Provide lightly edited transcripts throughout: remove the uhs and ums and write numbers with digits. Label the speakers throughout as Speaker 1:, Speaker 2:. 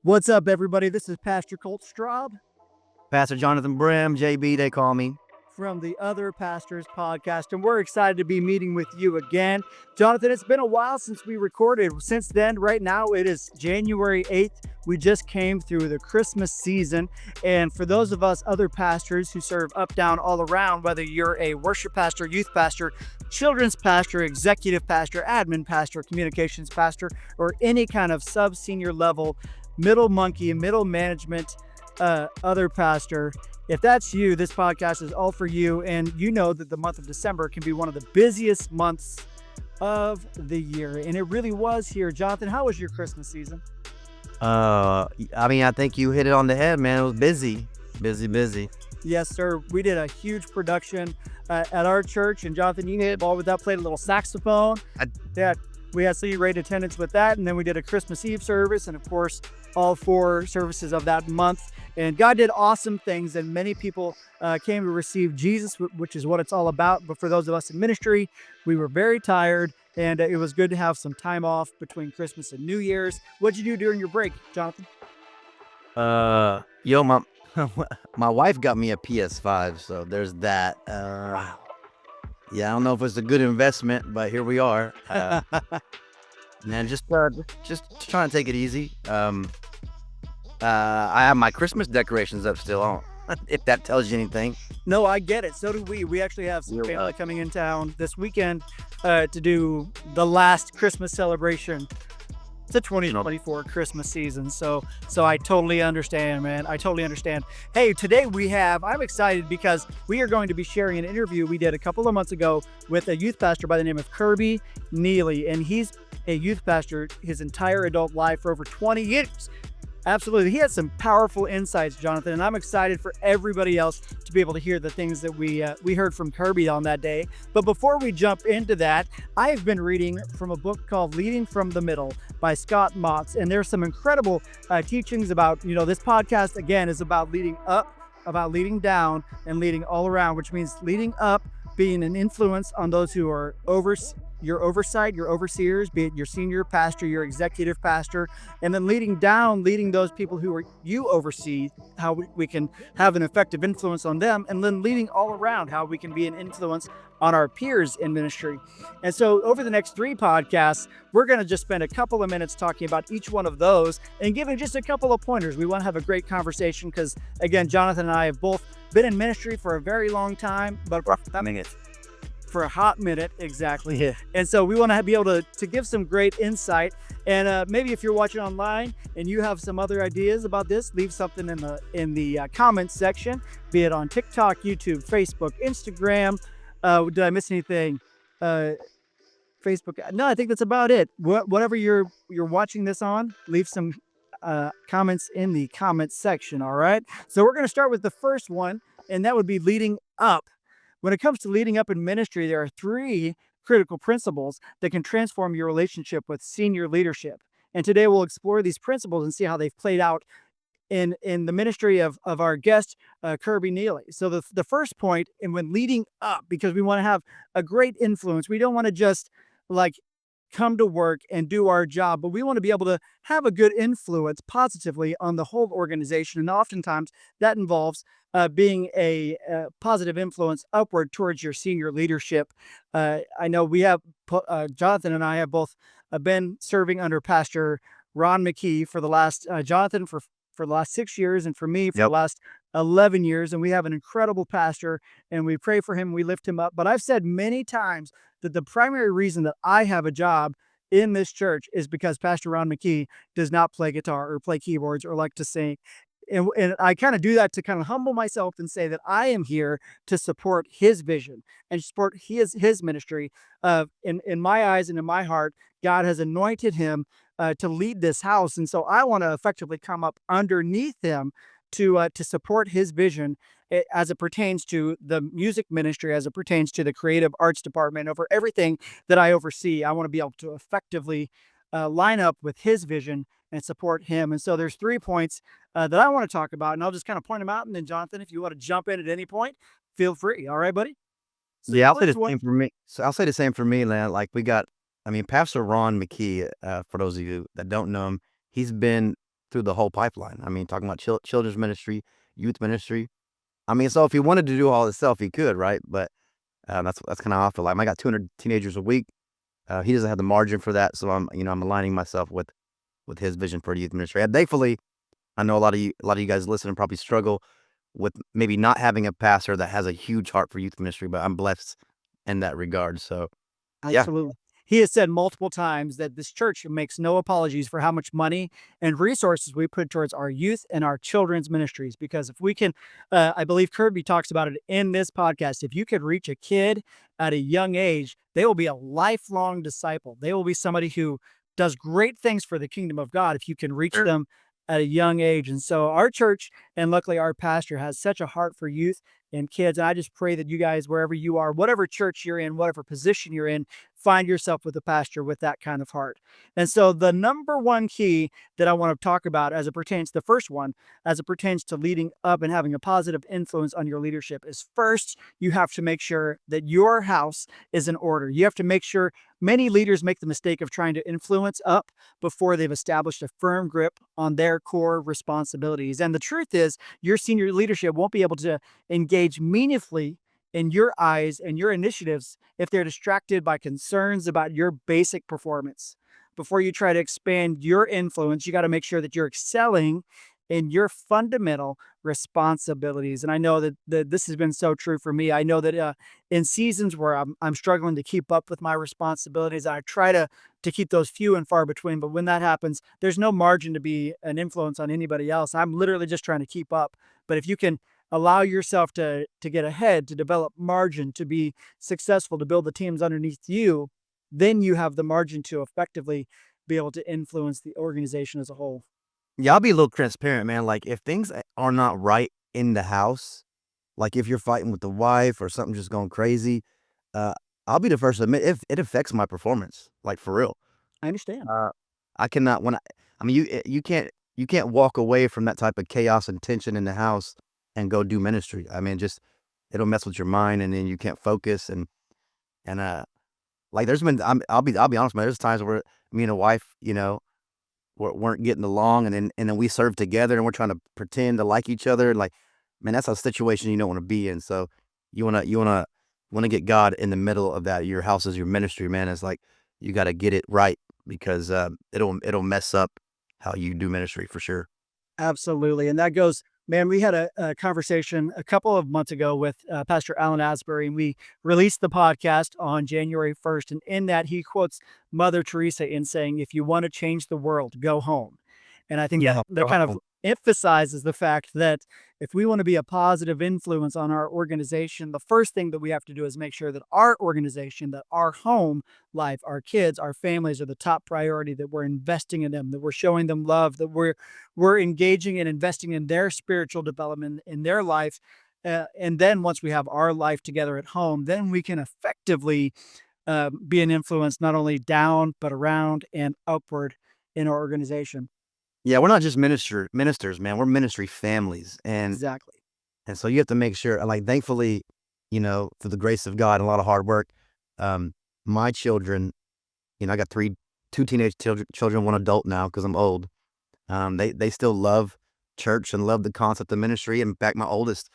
Speaker 1: What's up, everybody? This is Pastor Colt Straub
Speaker 2: Pastor Jonathan Brim, JB, they call me.
Speaker 1: from the Other Pastors podcast, and we're excited to be meeting with you again. Jonathan, it's been a while since we recorded. Since then, right now, it is January 8th. We just came through the Christmas season. And for those of us other pastors who serve up, down, all around, whether you're a worship pastor, youth pastor, children's pastor, executive pastor, admin pastor, communications pastor, or any kind of sub senior level, middle monkey, middle management, other pastor, if that's you, this podcast is all for you. And you know that the month of December can be one of the busiest months of the year. And it really was here. Jonathan, how was your Christmas season?
Speaker 2: I think you hit it on the head, man. It was busy, busy.
Speaker 1: Yes, sir. We did a huge production at our church. And Jonathan, you hit ball with that, played a little saxophone. Yeah, we had great attendance with that. And then we did a Christmas Eve service. And of course, all 4 services of that month. And God did awesome things, and many people came to receive Jesus, which is what it's all about. But for those of us in ministry, we were very tired, and it was good to have some time off between Christmas and New Year's. What'd you do during your break, Jonathan?
Speaker 2: Yo, my wife got me a PS5, so there's that. Yeah, I don't know if it's a good investment, but here we are. Man, just trying to take it easy. I have my Christmas decorations up still. If that tells you anything.
Speaker 1: No, I get it. So do we. We actually have some family coming in town this weekend to do the last Christmas celebration. It's a 2024 Christmas season. So I totally understand, man. I totally understand. Hey, today I'm excited because we are going to be sharing an interview we did a couple of months ago with a youth pastor by the name of Kirby Neely. And he's a youth pastor his entire adult life for over 20 years. Absolutely. He has some powerful insights, Jonathan, and I'm excited for everybody else to be able to hear the things that we heard from Kirby on that day. But before we jump into that, I have been reading from a book called Leading from the Middle by Scott Motz, and there's some incredible teachings about, this podcast, again, is about leading up, about leading down, and leading all around, which means leading up, being an influence on those who are your oversight, your overseers, be it your senior pastor, your executive pastor, and then leading down, leading those people you oversee, how we can have an effective influence on them, and then leading all around, how we can be an influence on our peers in ministry. And so over the next 3 podcasts, we're going to just spend a couple of minutes talking about each one of those and giving just a couple of pointers. We want to have a great conversation because, again, Jonathan and I have both been in ministry for a very long time, but for a hot minute, exactly.
Speaker 2: Yeah.
Speaker 1: And so we want to be able to give some great insight. And maybe if you're watching online and you have some other ideas about this, leave something in the comments section, be it on TikTok, YouTube, Facebook, Instagram. Did I miss anything? Facebook? No, I think that's about it. Whatever you're watching this on, leave some comments in the comments section. All right. So we're going to start with the first one, and that would be leading up. When it comes to leading up in ministry, there are 3 critical principles that can transform your relationship with senior leadership. And today we'll explore these principles and see how they've played out in the ministry of our guest, Kirby Neely. So the first point, and when leading up, because we want to have a great influence, we don't want to just like come to work and do our job, but we want to be able to have a good influence positively on the whole organization. And oftentimes that involves being a positive influence upward towards your senior leadership. I know we have, Jonathan and I have both been serving under Pastor Ron McKee for the last, Jonathan for the last 6 years, and for me for the last 11 years. And we have an incredible pastor, and we pray for him. We lift him up. But I've said many times that the primary reason that I have a job in this church is because Pastor Ron McKee does not play guitar or play keyboards or like to sing. And I kind of do that to kind of humble myself and say that I am here to support his vision and support his ministry. In my eyes and in my heart, God has anointed him to lead this house. And so I want to effectively come up underneath him to support his vision as it pertains to the music ministry, as it pertains to the creative arts department, over everything that I oversee. I want to be able to effectively line up with his vision and support him. And so there's 3 points that I want to talk about, and I'll just kind of point them out. And then Jonathan, if you want to jump in at any point, feel free. All right, buddy? So
Speaker 2: Yeah, I'll say the same for me. So I'll say the same for me, man. Like Pastor Ron McKee, for those of you that don't know him, he's been through the whole pipeline. I mean, talking about children's ministry, youth ministry. I mean, so if he wanted to do all this stuff, he could, right? But that's kind of how I feel like. I got 200 teenagers a week. He doesn't have the margin for that, so I'm aligning myself with his vision for youth ministry. And thankfully, I know a lot of you guys listening probably struggle with maybe not having a pastor that has a huge heart for youth ministry, but I'm blessed in that regard. So yeah,
Speaker 1: Absolutely. He has said multiple times that this church makes no apologies for how much money and resources we put towards our youth and our children's ministries. Because if we can, I believe Kirby talks about it in this podcast. If you could reach a kid at a young age, they will be a lifelong disciple. They will be somebody who does great things for the kingdom of God if you can reach
Speaker 2: sure.
Speaker 1: them at a young age. And so our church, and luckily our pastor, has such a heart for youth and kids. And I just pray that you guys, wherever you are, whatever church you're in, whatever position you're in, find yourself with a pastor with that kind of heart. And so the number one key that I want to talk about as it pertains to the first one, as it pertains to leading up and having a positive influence on your leadership, is first, you have to make sure that your house is in order. You have to make sure. Many leaders make the mistake of trying to influence up before they've established a firm grip on their core responsibilities. And the truth is, your senior leadership won't be able to engage meaningfully in your eyes and your initiatives if they're distracted by concerns about your basic performance. Before you try to expand your influence, you got to make sure that you're excelling in your fundamental responsibilities. And I know that this has been so true for me. I know that in seasons where I'm struggling to keep up with my responsibilities, I try to keep those few and far between. But when that happens, there's no margin to be an influence on anybody else. I'm literally just trying to keep up. But if you can allow yourself to get ahead, to develop margin, to be successful, to build the teams underneath you, then you have the margin to effectively be able to influence the organization as a whole.
Speaker 2: Yeah, I'll be a little transparent, man. Like if things are not right in the house, like if you're fighting with the wife or something just going crazy, uh, I'll be the first to admit it affects my performance, like for real.
Speaker 1: I understand.
Speaker 2: Uh, I cannot I mean you can't walk away from that type of chaos and tension in the house and go do ministry. I mean, just it'll mess with your mind and then you can't focus and like there's been I'll be honest, man. There's times where me and the wife, weren't getting along and then we serve together and we're trying to pretend to like each other. Like, man, that's a situation you don't want to be in. So you wanna get God in the middle of that. Your house is your ministry, man. It's like you got to get it right because it'll mess up how you do ministry for sure.
Speaker 1: Absolutely. And that goes, man, we had a conversation a couple of months ago with Pastor Alan Asbury, and we released the podcast on January 1st. And in that, he quotes Mother Teresa in saying, if you want to change the world, go home. And I think that
Speaker 2: Yeah.
Speaker 1: that kind of emphasizes the fact that if we want to be a positive influence on our organization, the first thing that we have to do is make sure that our organization, that our home life, our kids, our families are the top priority, that we're investing in them, that we're showing them love, that we're engaging and investing in their spiritual development in their life. And then once we have our life together at home, then we can effectively be an influence not only down, but around and upward in our organization.
Speaker 2: Yeah, we're not just ministers, man. We're ministry families,
Speaker 1: Exactly.
Speaker 2: and so you have to make sure. Like, thankfully, through the grace of God and a lot of hard work, um, my children, I got two teenage children, one adult now because I'm old. They still love church and love the concept of ministry. In fact, my oldest,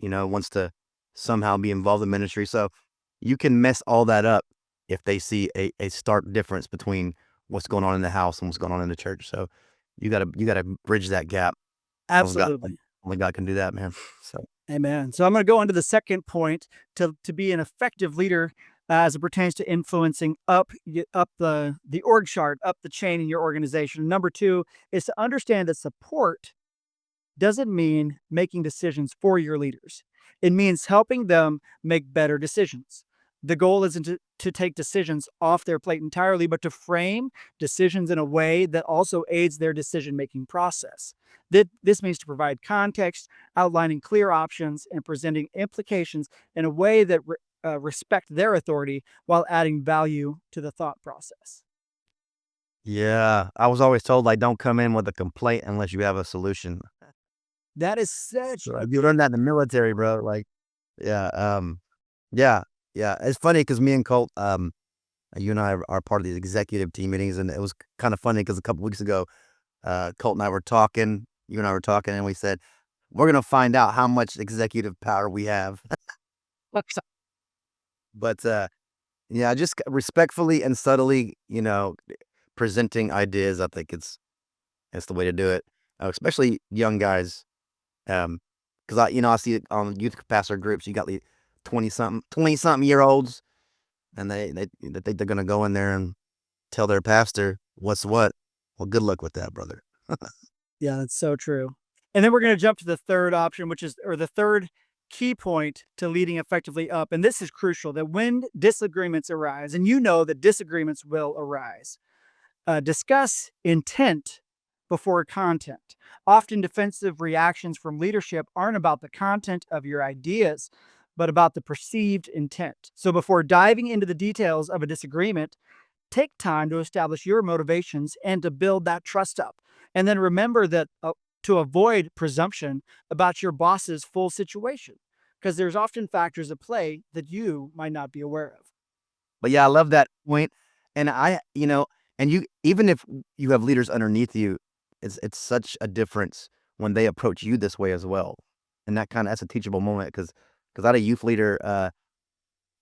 Speaker 2: wants to somehow be involved in ministry. So you can mess all that up if they see a stark difference between what's going on in the house and what's going on in the church. So you gotta bridge that gap. Only God,
Speaker 1: Absolutely.
Speaker 2: only God can do that, man. So
Speaker 1: Amen. So I'm going to go into the second point to be an effective leader as it pertains to influencing up the org chart, up the chain in your organization. Number two is to understand that support doesn't mean making decisions for your leaders. It means helping them make better decisions. The goal isn't to take decisions off their plate entirely, but to frame decisions in a way that also aids their decision making process. This means to provide context, outlining clear options, and presenting implications in a way that respect their authority while adding value to the thought process.
Speaker 2: yeah, I was always told like don't come in with a complaint unless you have a solution.
Speaker 1: That is such
Speaker 2: So
Speaker 1: a
Speaker 2: you learn that in the military, bro. Like, yeah, yeah, yeah. It's funny because me and Colt, you and I are part of the executive team meetings, and it was kind of funny because a couple weeks ago, Colt and I were talking, you and I were talking, and we said, we're going to find out how much executive power we have. But yeah, just respectfully and subtly, presenting ideas. I think it's the way to do it, especially young guys. Because I see it on youth pastor groups. You got the 20-something year olds, and they think they're gonna go in there and tell their pastor what's what. Well, good luck with that, brother.
Speaker 1: Yeah, that's so true. And then we're going to jump to the third option, or the third key point to leading effectively up. And this is crucial, that when disagreements arise, and you know that disagreements will arise, discuss intent before content. Often defensive reactions from leadership aren't about the content of your ideas, but about the perceived intent. So before diving into the details of a disagreement, take time to establish your motivations and to build that trust up. And then remember that to avoid presumption about your boss's full situation, because there's often factors at play that you might not be aware of.
Speaker 2: But yeah, I love that point. And and you, even if you have leaders underneath you, it's such a difference when they approach you this way as well. And that's a teachable moment because I had a youth leader.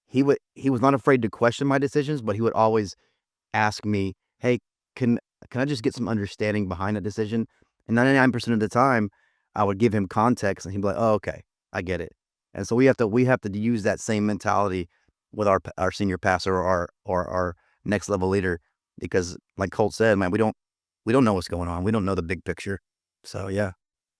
Speaker 2: He was not afraid to question my decisions, but he would always ask me, "Hey, can I just get some understanding behind a decision?" And 99% of the time, I would give him context, and he'd be like, "Oh, okay, I get it." And so we have to use that same mentality with our senior pastor or our next level leader, because like Colt said, man, we don't know what's going on. We don't know the big picture. So yeah.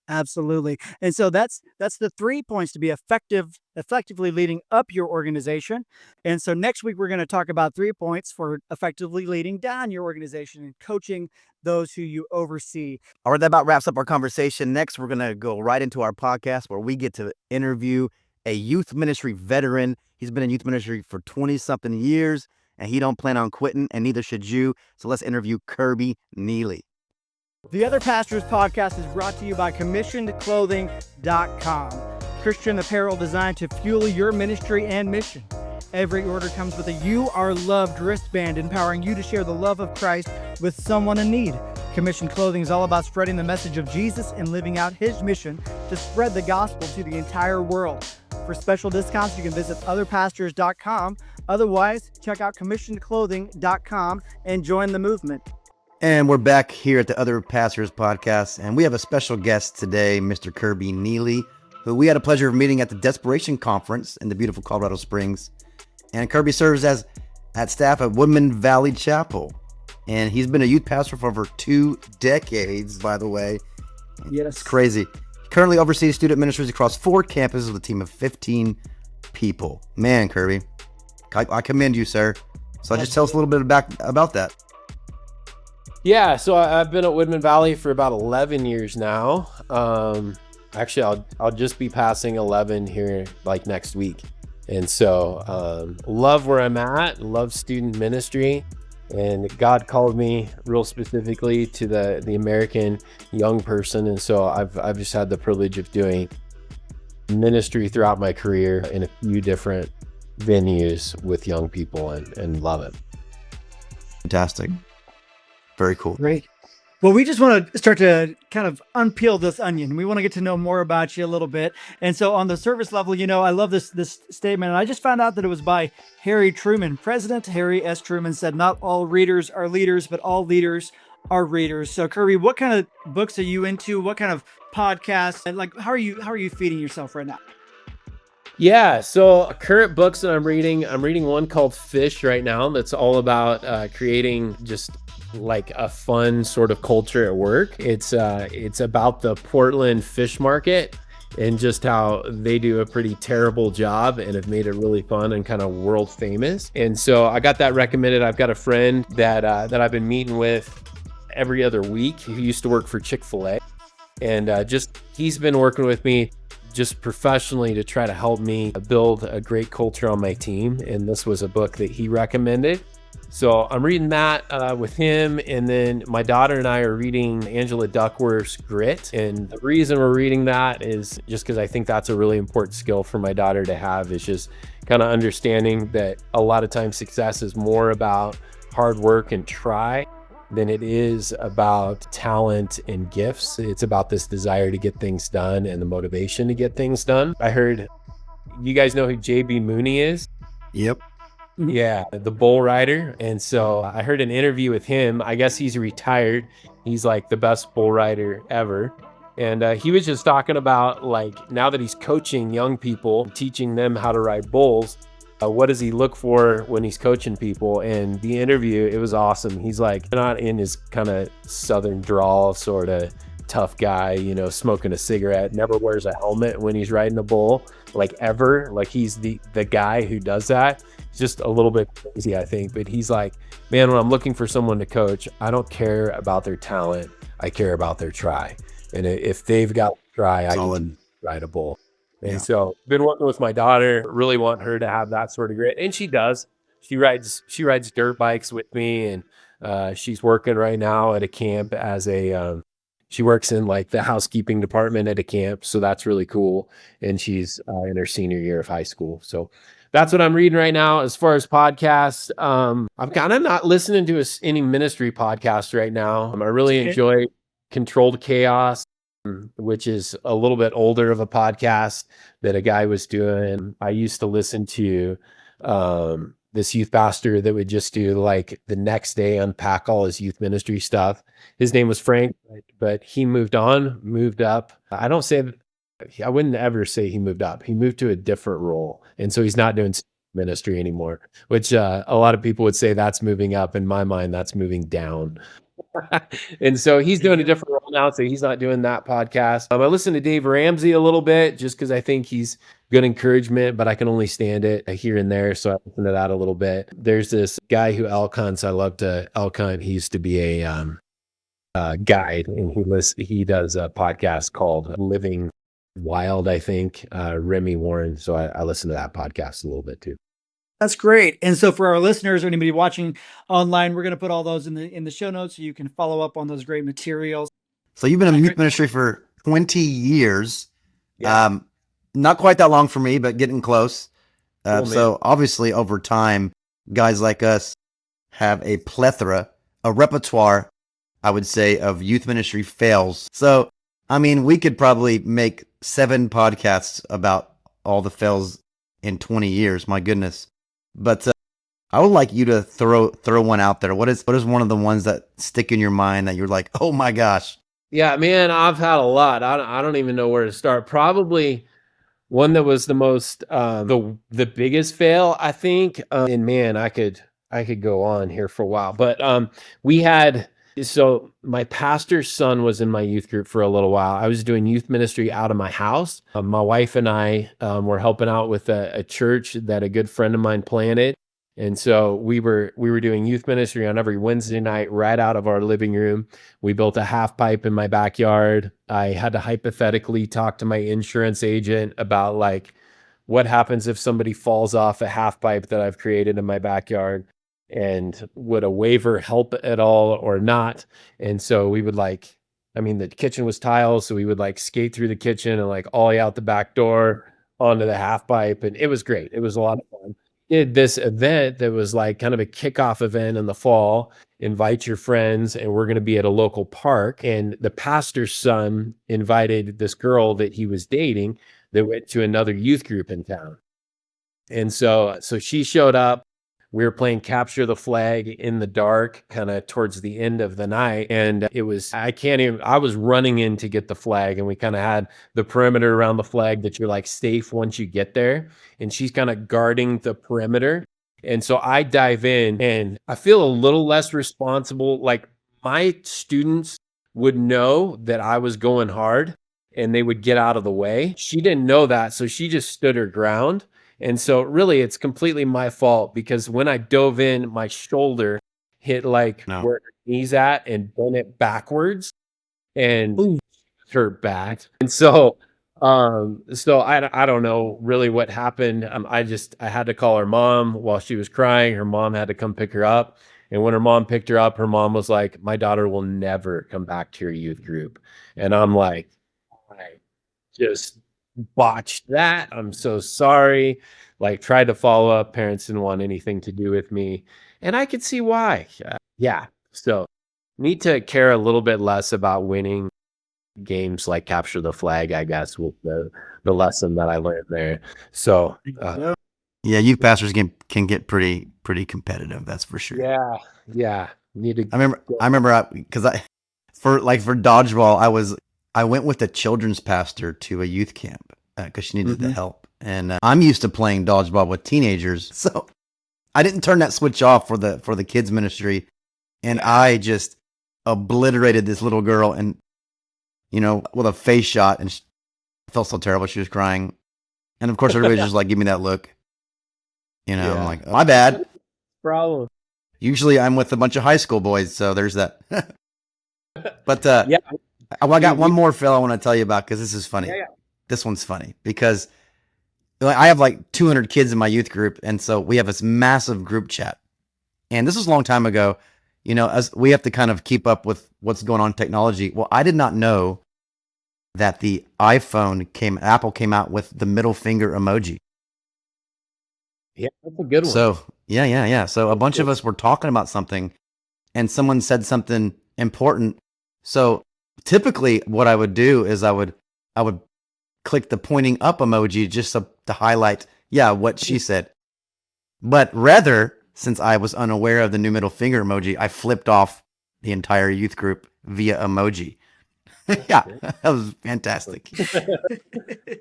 Speaker 1: Absolutely. And so that's the 3 points to be effectively leading up your organization. And so next week we're going to talk about 3 points for effectively leading down your organization and coaching those who you oversee.
Speaker 2: All right, that about wraps up our conversation. Next, we're going to go right into our podcast where we get to interview a youth ministry veteran. He's been in youth ministry for 20-something years, and he don't plan on quitting, and neither should you. So let's interview Kirby Neely.
Speaker 1: The Other Pastors podcast is brought to you by CommissionedClothing.com. Christian apparel designed to fuel your ministry and mission. Every order comes with a You Are Loved wristband, empowering you to share the love of Christ with someone in need. Commissioned Clothing is all about spreading the message of Jesus and living out his mission to spread the gospel to the entire world. For special discounts, you can visit otherpastors.com. Otherwise, check out CommissionedClothing.com and join the movement.
Speaker 2: And we're back here at the Other Pastors podcast, and we have a special guest today, Mr. Kirby Neely, who we had a pleasure of meeting at the Desperation Conference in the beautiful Colorado Springs. And Kirby serves as staff at Woodman Valley Chapel, and he's been a youth pastor for over 2 decades, by the way.
Speaker 1: Yes.
Speaker 2: It's crazy. He currently oversees student ministries across 4 campuses with a team of 15 people. Man, Kirby, I commend you, sir. So just tell us a little bit about that.
Speaker 3: Yeah, so I've been at Woodman Valley for about 11 years now. Actually, I'll just be passing 11 here like next week. And so love where I'm at, love student ministry. And God called me real specifically to the American young person. And so I've just had the privilege of doing ministry throughout my career in a few different venues with young people and love it.
Speaker 2: Fantastic. Very cool.
Speaker 1: Great. Well, we just want to start to kind of unpeel this onion. We want to get to know more about you a little bit. And so on the service level, I love this statement. And I just found out that it was by Harry Truman. President Harry S. Truman said, "Not all readers are leaders, but all leaders are readers." So Kirby, what kind of books are you into? What kind of podcasts? And how are you feeding yourself right now?
Speaker 3: Yeah, so current books that I'm reading one called Fish right now. That's all about creating just like a fun sort of culture at work. It's about the Portland fish market and just how they do a pretty terrible job and have made it really fun and kind of world famous. And so I got that recommended. I've got a friend that I've been meeting with every other week who used to work for Chick-fil-A, and he's been working with me just professionally to try to help me build a great culture on my team. And this was a book that he recommended. So I'm reading that with him. And then my daughter and I are reading Angela Duckworth's Grit. And the reason we're reading that is just because I think that's a really important skill for my daughter to have, is just kind of understanding that a lot of times success is more about hard work and try than it is about talent and gifts. It's about this desire to get things done and the motivation to get things done. I heard, you guys know who JB Mooney is?
Speaker 2: Yep.
Speaker 3: Yeah, the bull rider. And so I heard an interview with him. I guess he's retired. He's like the best bull rider ever. And he was just talking about, like, now that he's coaching young people, teaching them how to ride bulls, what does he look for when he's coaching people? And the interview, it was awesome. He's like, not in his kind of southern drawl, sort of tough guy, smoking a cigarette, never wears a helmet when he's riding a bull, like ever. Like he's the guy who does that. It's just a little bit crazy, I think. But he's like, man, when I'm looking for someone to coach, I don't care about their talent. I care about their try. And if they've got to try, I can ride a bull. And so been working with my daughter, really want her to have that sort of grit. And she does. She rides dirt bikes with me. And she's working right now at a camp as she works in like the housekeeping department at a camp. So that's really cool. And she's in her senior year of high school. So that's what I'm reading right now. As far as podcasts, I'm kind of not listening to any ministry podcasts right now. I really enjoy Controlled Chaos, which is a little bit older of a podcast that a guy was doing. I used to listen to this youth pastor that would just do like the next day unpack all his youth ministry stuff. His name was Frank, but he moved up. I wouldn't ever say he moved up. He moved to a different role. And so he's not doing ministry anymore, which a lot of people would say that's moving up. In my mind, that's moving down. And so he's doing a different role now, so he's not doing that podcast. I listen to Dave Ramsey a little bit just because I think he's good encouragement, but I can only stand it here and there, so I listen to that a little bit. There's this guy who elk hunts. I love to elk hunt. He used to be a guide, and he does a podcast called Living Wild, I think, Remy Warren. So I listen to that podcast a little bit too.
Speaker 1: That's great. And so for our listeners or anybody watching online, we're going to put all those in the show notes so you can follow up on those great materials.
Speaker 2: So you've been in youth ministry for 20 years.
Speaker 3: Yeah.
Speaker 2: Not quite that long for me, but getting close.
Speaker 3: Cool,
Speaker 2: so obviously over time, guys like us have a repertoire, I would say, of youth ministry fails. So, I mean, we could probably make 7 podcasts about all the fails in 20 years. My goodness. But I would like you to throw one out there. What is one of the ones that stick in your mind that you're like, oh my gosh?
Speaker 3: Yeah, man, I've had a lot. I don't even know where to start. Probably one that was the most the biggest fail, I think. And man, I could go on here for a while. But so my pastor's son was in my youth group for a little while. I was doing youth ministry out of my house. My wife and I were helping out with a church that a good friend of mine planted. And so we were doing youth ministry on every Wednesday night right out of our living room. We built a half pipe in my backyard. I had to hypothetically talk to my insurance agent about like what happens if somebody falls off a half pipe that I've created in my backyard, and would a waiver help at all or not. And so we would the kitchen was tiles, so we would like skate through the kitchen and like ollie out the back door onto the half pipe. And it was great. It was a lot of fun. Did this event that was like kind of a kickoff event in the fall, invite your friends, and we're going to be at a local park. And the pastor's son invited this girl that he was dating that went to another youth group in town. And so she showed up. We were playing capture the flag in the dark, kind of towards the end of the night. And I was running in to get the flag, and we kind of had the perimeter around the flag that you're like safe once you get there. And she's kind of guarding the perimeter. And so I dive in and I feel a little less responsible. Like my students would know that I was going hard and they would get out of the way. She didn't know that. So she just stood her ground. And so really it's completely my fault, because when I dove in, my shoulder hit where her knee's at and bent it backwards and hurt back. And so I don't know really what happened. I had to call her mom while she was crying. Her mom had to come pick her up. And when her mom picked her up, her mom was like, my daughter will never come back to your youth group. And I'm like, I just botched that. I'm so sorry. Like tried to follow up. Parents didn't want anything to do with me. And I could see why. Yeah. So need to care a little bit less about winning games like capture the flag, I guess, with the lesson that I learned there. So
Speaker 2: Yeah, youth pastors can get pretty competitive. That's for sure.
Speaker 3: yeah, need to.
Speaker 2: I remember because for dodgeball, I went with a children's pastor to a youth camp because she needed the help, and I'm used to playing dodgeball with teenagers, so I didn't turn that switch off for the kids ministry, and I just obliterated this little girl, and with a face shot, and I felt so terrible. She was crying, and of course everybody just like give me that look. I'm like, my bad.
Speaker 3: Problem.
Speaker 2: Usually I'm with a bunch of high school boys, so there's that. But I got one more, Phil, I want to tell you about because this is funny.
Speaker 3: Yeah.
Speaker 2: This one's funny because I have like 200 kids in my youth group, and so we have this massive group chat. And this was a long time ago, as we have to kind of keep up with what's going on in technology. Well, I did not know that the Apple came out with the middle finger emoji.
Speaker 3: Yeah, that's a good one.
Speaker 2: So yeah. So a bunch of us were talking about something, and someone said something important. So typically, what I would do is I would click the pointing up emoji just to highlight, what she said. But rather, since I was unaware of the new middle finger emoji, I flipped off the entire youth group via emoji. Yeah, that was fantastic.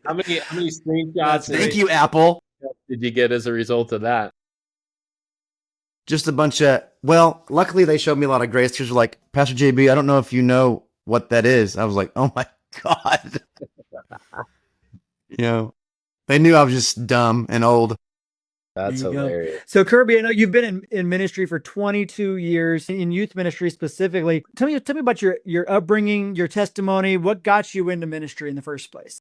Speaker 3: How many screenshots?
Speaker 2: Thank you, Apple.
Speaker 3: Did you get as a result of that?
Speaker 2: Just a bunch of, luckily they showed me a lot of grace because they're like, Pastor JB, I don't know if you know what that is. I was like, oh my God. They knew I was just dumb and old.
Speaker 3: That's hilarious.
Speaker 1: So Kirby, I know you've been in ministry for 22 years, in youth ministry specifically. Tell me about your upbringing, your testimony. What got you into ministry in the first place?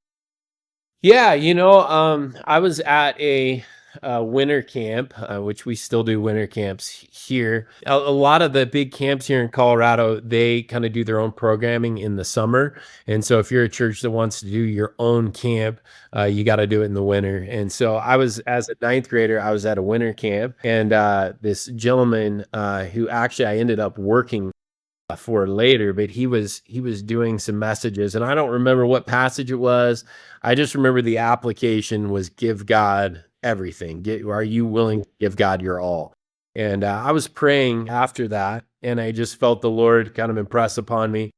Speaker 3: Yeah, I was at a winter camp, which we still do winter camps here. A lot of the big camps here in Colorado, they kind of do their own programming in the summer. And so if you're a church that wants to do your own camp, you got to do it in the winter. And so as a ninth grader, I was at a winter camp, and this gentleman who actually I ended up working for later, but he was doing some messages, and I don't remember what passage it was. I just remember the application was give God everything. Are you willing to give God your all? And I was praying after that, and I just felt the Lord kind of impress upon me,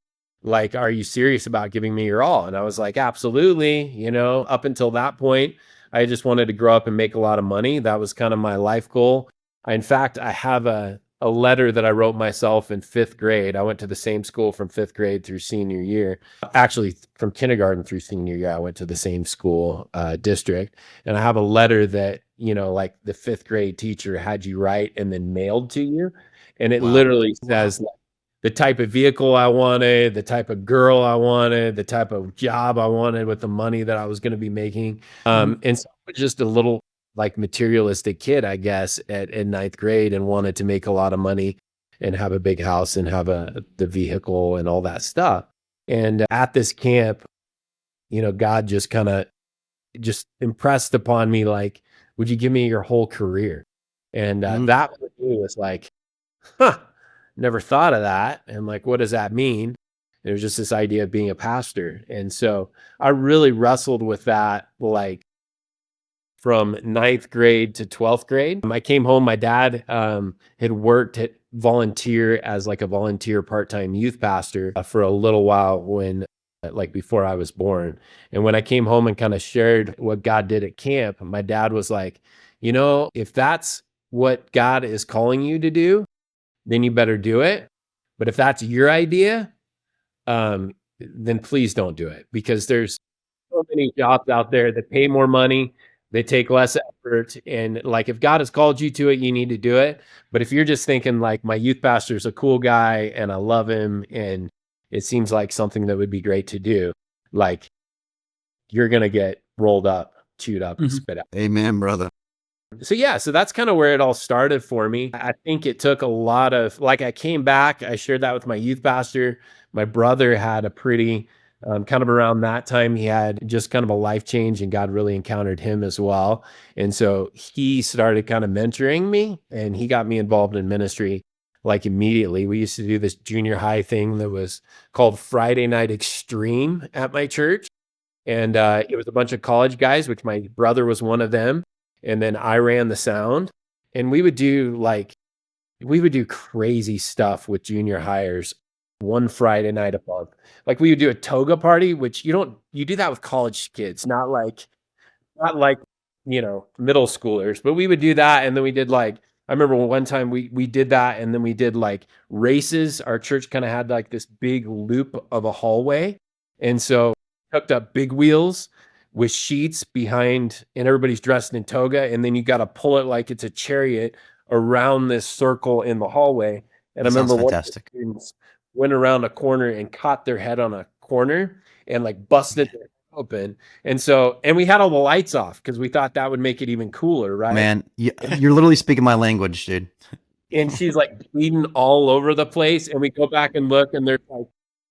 Speaker 3: like, are you serious about giving me your all? And I was like, absolutely. Up until that point, I just wanted to grow up and make a lot of money. That was kind of my life goal. In fact, I have a letter that I wrote myself in 5th grade. I went to the same school from 5th grade through senior year. Actually, from kindergarten through senior year, I went to the same school district. And I have a letter that, like the 5th grade teacher had you write and then mailed to you. And it literally says like, the type of vehicle I wanted, the type of girl I wanted, the type of job I wanted with the money that I was going to be making. And so just a little like materialistic kid, I guess, at 9th grade, and wanted to make a lot of money and have a big house and have the vehicle and all that stuff. And at this camp, God just kind of just impressed upon me, like, would you give me your whole career? And that for me was like, never thought of that. And like, what does that mean? It was just this idea of being a pastor. And so I really wrestled with that, like, from 9th grade to 12th grade. I came home, my dad had worked at volunteer as like a volunteer part-time youth pastor for a little while before I was born. And when I came home and kind of shared what God did at camp, my dad was like, if that's what God is calling you to do, then you better do it. But if that's your idea, then please don't do it, because there's so many jobs out there that pay more money. They take less effort. And like, if God has called you to it, you need to do it. But if you're just thinking like, my youth pastor is a cool guy and I love him and it seems like something that would be great to do, like, you're going to get rolled up, chewed up, and spit out.
Speaker 2: Amen, brother.
Speaker 3: So that's kind of where it all started for me. I think it took a lot of, like, I came back, I shared that with my youth pastor. My brother had a pretty, kind of around that time, he had just kind of a life change, and God really encountered him as well. And so he started kind of mentoring me, and he got me involved in ministry like immediately. We used to do this junior high thing that was called Friday Night Extreme at my church. And it was a bunch of college guys, which my brother was one of them. And then I ran the sound. And we would do crazy stuff with junior hires one Friday night a month. Like we would do a toga party, which you do that with college kids, not like, middle schoolers, but we would do that. And then we did I remember one time we did that, and then we did like races. Our church kind of had like this big loop of a hallway. And so hooked up big wheels with sheets behind, and everybody's dressed in toga. And then you got to pull it like it's a chariot around this circle in the hallway. And I
Speaker 2: That sounds
Speaker 3: remember one of the
Speaker 2: fantastic.
Speaker 3: students went around a corner and caught their head on a corner and like busted their head open. And we had all the lights off because we thought that would make it even cooler, right?
Speaker 2: Man, you're literally speaking my language, dude.
Speaker 3: And she's like bleeding all over the place. And we go back and look, and there's like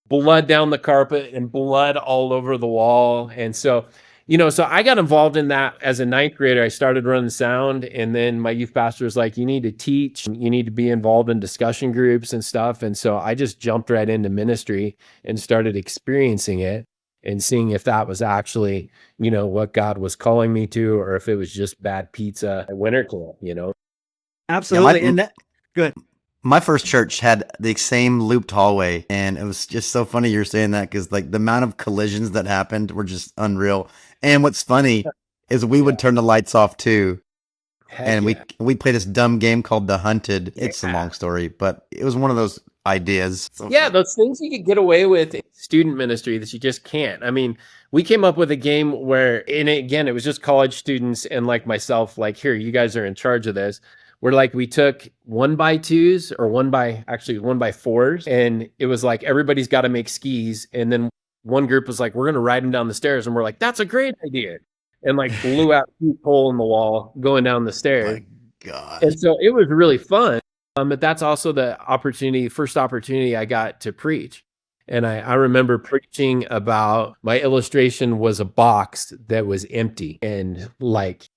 Speaker 3: blood down the carpet and blood all over the wall. And so, so I got involved in that as a ninth grader. I started running sound, and then my youth pastor was like, you need to teach, you need to be involved in discussion groups and stuff. And so I just jumped right into ministry and started experiencing it and seeing if that was actually, what God was calling me to, or if it was just bad pizza at winter camp.
Speaker 1: Absolutely.
Speaker 2: my-
Speaker 1: And that, good.
Speaker 2: My first church had the same looped hallway, and it was just so funny you're saying that because like the amount of collisions that happened were just unreal. And what's funny is we would turn the lights off too,
Speaker 3: Heck
Speaker 2: and
Speaker 3: yeah.
Speaker 2: we play this dumb game called The Hunted. It's a
Speaker 3: Yeah.
Speaker 2: long story, but it was one of those ideas. So
Speaker 3: Yeah, those things you could get away with in student ministry that you just can't. I mean, we came up with a game where, and again, it was just college students and like myself, like, here, you guys are in charge of this. Where like we took 1x2s or 1x4s, and it was like everybody's got to make skis. And then one group was like, we're going to ride them down the stairs. And we're like, that's a great idea. And like blew out a hole in the wall going down the stairs.
Speaker 2: my God.
Speaker 3: And so it was really fun. But that's also the first opportunity I got to preach. And I remember preaching about, my illustration was a box that was empty, and like,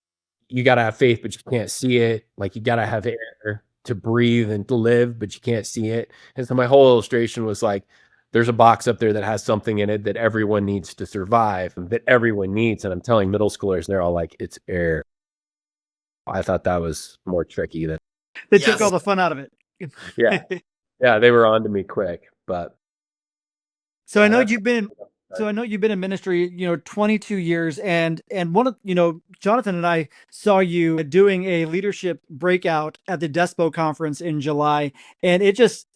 Speaker 3: you got to have faith, but you can't see it. Like, you got to have air to breathe and to live, but you can't see it. And so my whole illustration was like, there's a box up there that has something in it that everyone needs to survive, that everyone needs. And I'm telling middle schoolers, they're all like, it's air. I thought that was more tricky than,
Speaker 1: They took all the fun out of it.
Speaker 3: yeah. Yeah, they were on to me quick, but.
Speaker 1: So I know you've been in ministry, 22 years, and one of, Jonathan and I saw you doing a leadership breakout at the Despo conference in July, and it just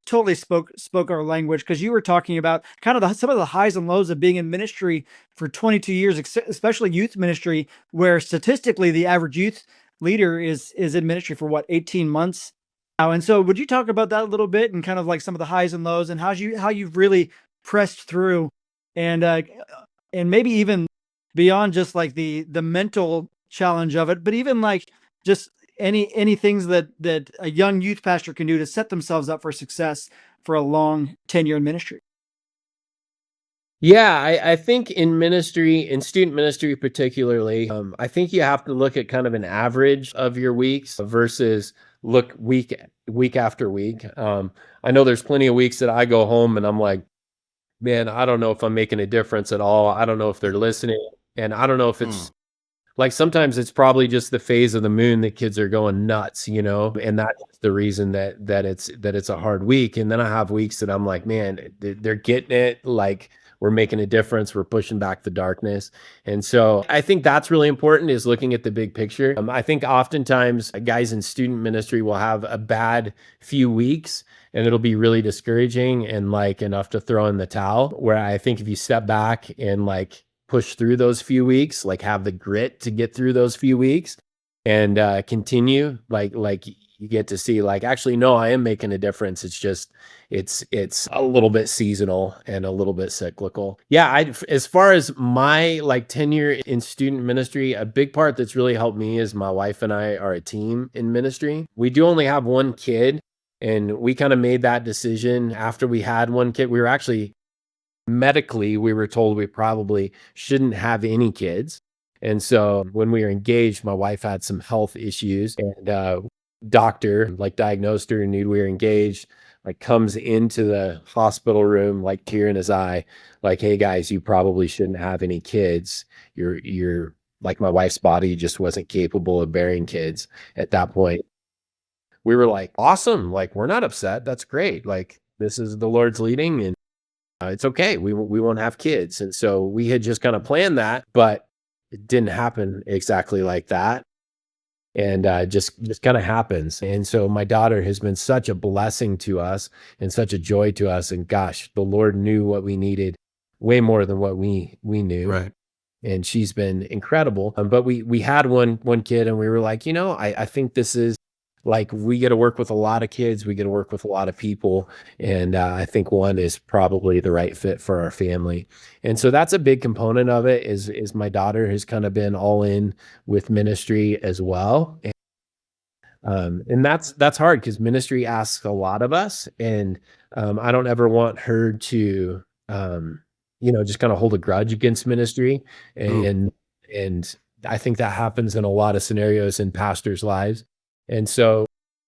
Speaker 1: totally spoke our language, because you were talking about kind of some of the highs and lows of being in ministry for 22 years, especially youth ministry, where statistically the average youth leader is in ministry for 18 months now. And so would you talk about that a little bit, and kind of like some of the highs and lows, and how you've really pressed through, and maybe even beyond just like the mental challenge of it, but even like just any things that a young youth pastor can do to set themselves up for success for a long tenure in ministry?
Speaker 3: Yeah, I think in ministry, in student ministry particularly, I think you have to look at kind of an average of your weeks versus look week after week. I know there's plenty of weeks that I go home and I'm like, man, I don't know if I'm making a difference at all. I don't know if they're listening, and I don't know if it's like, sometimes it's probably just the phase of the moon that kids are going nuts, and that's the reason that it's a hard week. And then I have weeks that I'm like, man, they're getting it. Like, we're making a difference. We're pushing back the darkness. And so I think that's really important, is looking at the big picture. I think oftentimes guys in student ministry will have a bad few weeks, and it'll be really discouraging and like enough to throw in the towel. Where I think if you step back and like push through those few weeks, like have the grit to get through those few weeks and continue, like you get to see like, actually, no, I am making a difference. It's just, it's a little bit seasonal and a little bit cyclical. Yeah. As far as my like tenure in student ministry, a big part that's really helped me is my wife and I are a team in ministry. We do only have one kid, and we kind of made that decision after we had one kid. We were actually, medically, we were told we probably shouldn't have any kids. And so when we were engaged, my wife had some health issues, and doctor like diagnosed her and knew we were engaged, like comes into the hospital room, like tear in his eye, like, "Hey guys, you probably shouldn't have any kids. You're like my wife's body just wasn't capable of bearing kids at that point." We were like, "Awesome. Like, we're not upset. That's great. Like, this is the Lord's leading and it's okay. We won't have kids." And so we had just kind of planned that, but it didn't happen exactly like that. And just kind of happens. And so my daughter has been such a blessing to us and such a joy to us. And gosh, the Lord knew what we needed way more than what we knew.
Speaker 2: Right.
Speaker 3: And she's been incredible. But we had one kid, and we were like, I think this is like we get to work with a lot of kids, we get to work with a lot of people, and I think one is probably the right fit for our family. And so that's a big component of it. Is my daughter has kind of been all in with ministry as well. And that's hard because ministry asks a lot of us, and I don't ever want her to, just kind of hold a grudge against ministry,
Speaker 2: Ooh.
Speaker 3: and I think that happens in a lot of scenarios in pastors' lives, and so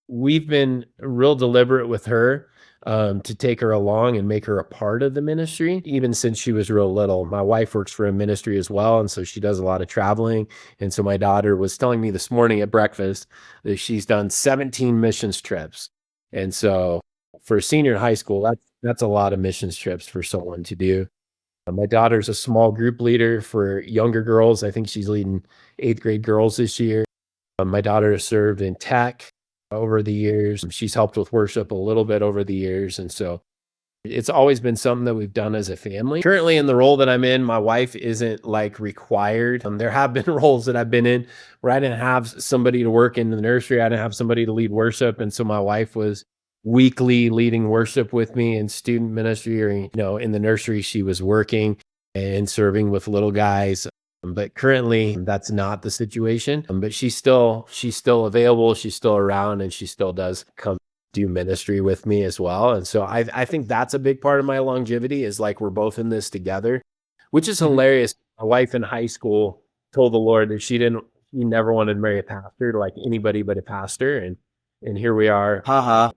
Speaker 3: we've been real deliberate with her to take her along and make her a part of the ministry, even since she was real little. My wife works for a ministry as well, and so she does a lot of traveling. And so my daughter was telling me this morning at breakfast that she's done 17 missions trips. And so for a senior in high school, that's a lot of missions trips for someone to do. My daughter's a small group leader for younger girls. I think she's leading 8th grade girls this year. My daughter has served in tech over the years. She's helped with worship a little bit over the years. And so it's always been something that we've done as a family. Currently, in the role that I'm in, my wife isn't like required. There have been roles that I've been in where I didn't have somebody to work in the nursery. I didn't have somebody to lead worship. And so my wife was weekly leading worship with me in student ministry, or, in the nursery, she was working and serving with little guys. But currently that's not the situation. But she's still available. She's still around, and she still does come do ministry with me as well. And so I think that's a big part of my longevity is like we're both in this together, which is hilarious. My wife in high school told the Lord that she never wanted to marry a pastor, like anybody but a pastor. And here we are.
Speaker 2: Haha.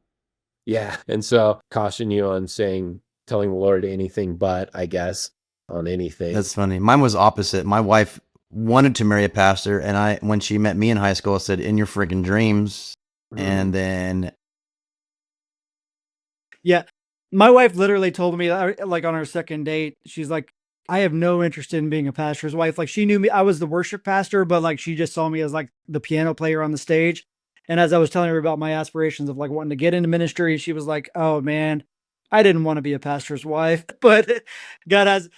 Speaker 3: Yeah. And so caution you on telling the Lord anything but, I guess, on anything.
Speaker 2: That's funny. Mine was opposite. My wife wanted to marry a pastor, and when she met me in high school, I said, "In your freaking dreams." And then
Speaker 1: Yeah. My wife literally told me, like on our second date, she's like, I have no interest in being a pastor's wife. Like she knew me, I was the worship pastor, but like she just saw me as like the piano player on the stage. And as I was telling her about my aspirations of like wanting to get into ministry, she was like, "Oh man, I didn't want to be a pastor's wife." But God has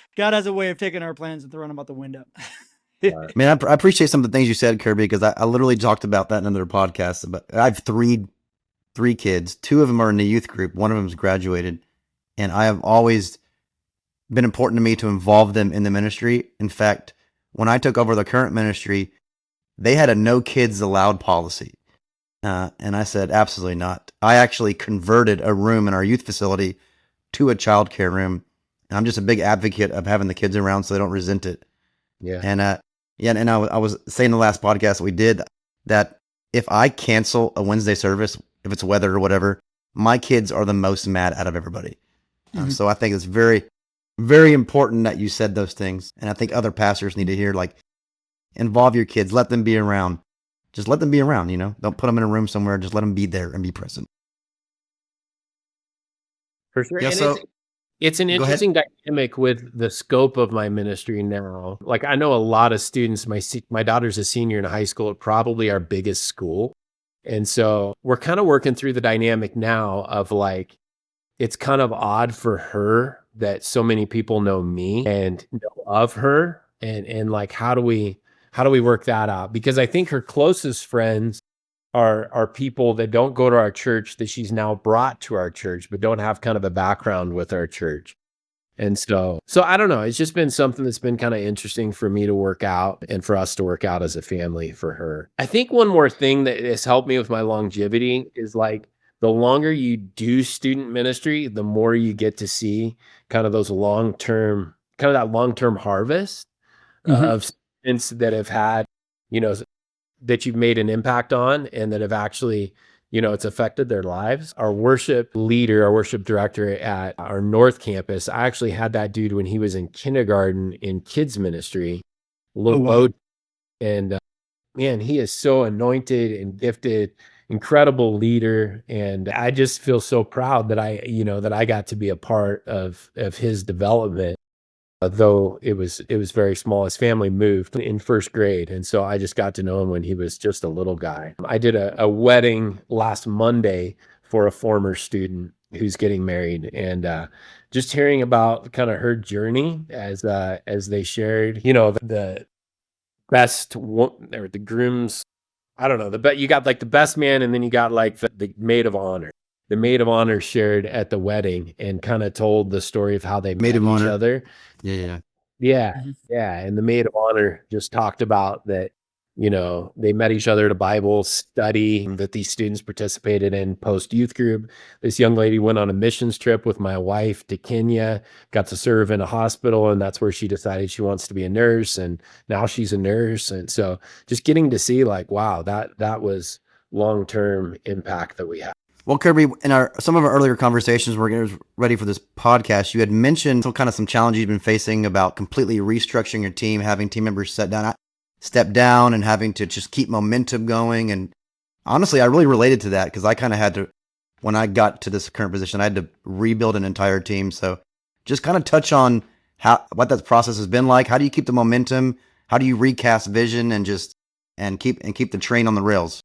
Speaker 1: a way of taking our plans and throwing them out the window.
Speaker 2: man, I appreciate some of the things you said, Kirby, because I literally talked about that in another podcast. But I have three kids. Two of them are in the youth group. One of them has graduated, and I have always been important to me to involve them in the ministry. In fact, when I took over the current ministry, they had a no kids allowed policy. And I said, absolutely not. I actually converted a room in our youth facility to a childcare room. And I'm just a big advocate of having the kids around so they don't resent it.
Speaker 3: Yeah.
Speaker 2: And I was saying the last podcast we did that if I cancel a Wednesday service, if it's weather or whatever, my kids are the most mad out of everybody. So I think it's very, very important that you said those things. And I think other pastors need to hear, like, involve your kids, let them be around. Just let them be around, Don't put them in a room somewhere. Just let them be there and be present.
Speaker 3: For sure.
Speaker 2: Yeah,
Speaker 3: And
Speaker 2: so
Speaker 3: it's an
Speaker 2: go ahead.
Speaker 3: interesting dynamic with the scope of my ministry now. Like I know a lot of students, my daughter's a senior in high school at probably our biggest school. And so we're kind of working through the dynamic now of like, it's kind of odd for her that so many people know me and know of her. And like, how do we work that out? Because I think her closest friends are people that don't go to our church that she's now brought to our church, but don't have kind of a background with our church. And so I don't know. It's just been something that's been kind of interesting for me to work out and for us to work out as a family for her. I think one more thing that has helped me with my longevity is like the longer you do student ministry, the more you get to see kind of that long-term harvest of students that have had, that you've made an impact on and that have actually it's affected their lives. Our worship leader, our worship director at our North Campus, I actually had that dude when he was in kindergarten in kids ministry,
Speaker 1: wow.
Speaker 3: and man, he is so anointed and gifted, incredible leader. And I just feel so proud that I got to be a part of his development. Though it was very small. His family moved in first grade. And so I just got to know him when he was just a little guy. I did a wedding last Monday for a former student who's getting married. And just hearing about kind of her journey as they shared, the or the groom's, I don't know, you got like the best man, and then you got like the maid of honor. The maid of honor shared at the wedding and kind of told the story of how they
Speaker 2: Maid
Speaker 3: met
Speaker 2: of
Speaker 3: each
Speaker 2: honor.
Speaker 3: other.
Speaker 2: Yeah.
Speaker 3: Yeah,
Speaker 1: Mhm.
Speaker 3: yeah, and the maid of honor just talked about that, they met each other at a Bible study that these students participated in post youth group. This young lady went on a missions trip with my wife to Kenya, got to serve in a hospital, and that's where she decided she wants to be a nurse, and now she's a nurse. And so just getting to see like, wow, that was long-term impact that we had.
Speaker 2: Well, Kirby, in some of our earlier conversations, we're getting ready for this podcast. You had mentioned some challenges you've been facing about completely restructuring your team, having team members step down, and having to just keep momentum going. And honestly, I really related to that because I kind of had to, when I got to this current position, I had to rebuild an entire team. So, just kind of touch on what that process has been like. How do you keep the momentum? How do you recast vision and keep the train on the rails?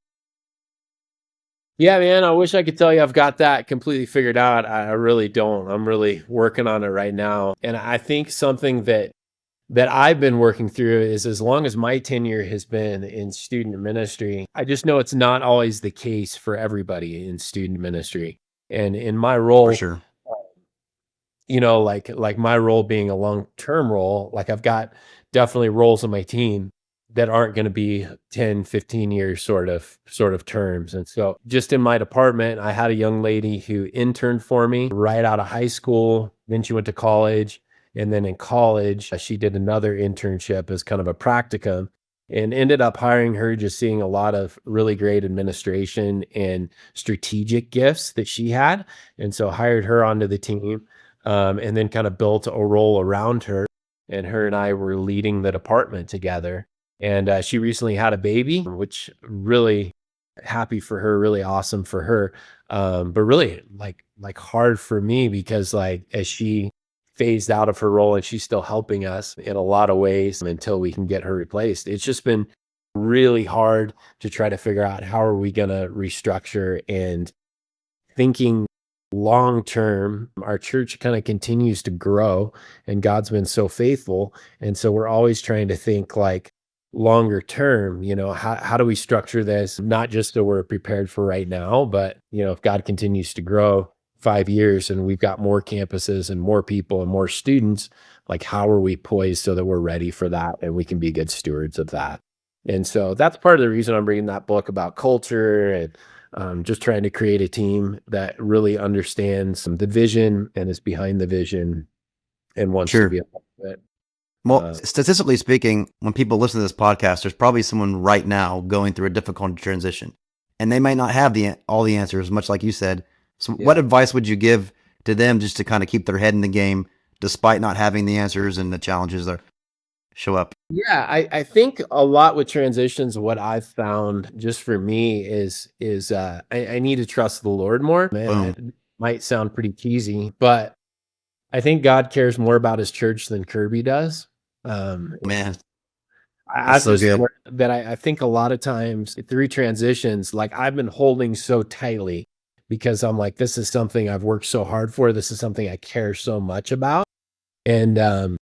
Speaker 3: Yeah, man, I wish I could tell you I've got that completely figured out. I really don't. I'm really working on it right now. And I think something that I've been working through is, as long as my tenure has been in student ministry, I just know it's not always the case for everybody in student ministry. And in my
Speaker 2: For
Speaker 3: role,
Speaker 2: sure.
Speaker 3: like my role being a long-term role, like I've got definitely roles on my team that aren't going to be 10, 15 years sort of terms. And so just in my department, I had a young lady who interned for me right out of high school. Then she went to college. And then in college, she did another internship as kind of a practicum, and ended up hiring her, just seeing a lot of really great administration and strategic gifts that she had. And so hired her onto the team, and then kind of built a role around her. And her and I were leading the department together. And she recently had a baby, which really happy for her, really awesome for her. But really like hard for me, because like as she phased out of her role, and she's still helping us in a lot of ways until we can get her replaced. It's just been really hard to try to figure out how are we going to restructure, and thinking long term. Our church kind of continues to grow, and God's been so faithful. And so we're always trying to think like longer term, how do we structure this? Not just so we're prepared for right now, but if God continues to grow 5 years and we've got more campuses and more people and more students, like how are we poised so that we're ready for that and we can be good stewards of that? And so that's part of the reason I'm reading that book about culture, and just trying to create a team that really understands the vision and is behind the vision and wants to
Speaker 2: Sure.
Speaker 3: be a part of it.
Speaker 2: Well, statistically speaking, when people listen to this podcast, there's probably someone right now going through a difficult transition, and they might not have all the answers, much like you said. So, what
Speaker 3: Yeah.
Speaker 2: advice would you give to them just to kind of keep their head in the game, despite not having the answers and the challenges that show up?
Speaker 3: Yeah, I think a lot with transitions, what I've found just for me is I need to trust the Lord more. Man,
Speaker 2: Boom,
Speaker 3: it might sound pretty cheesy, but I think God cares more about his church than Kirby does.
Speaker 2: man, that's
Speaker 3: I've
Speaker 2: so
Speaker 3: just
Speaker 2: good.
Speaker 3: learned that I think a lot of times through transitions, like I've been holding so tightly because I'm like, this is something I've worked so hard for. This is something I care so much about. And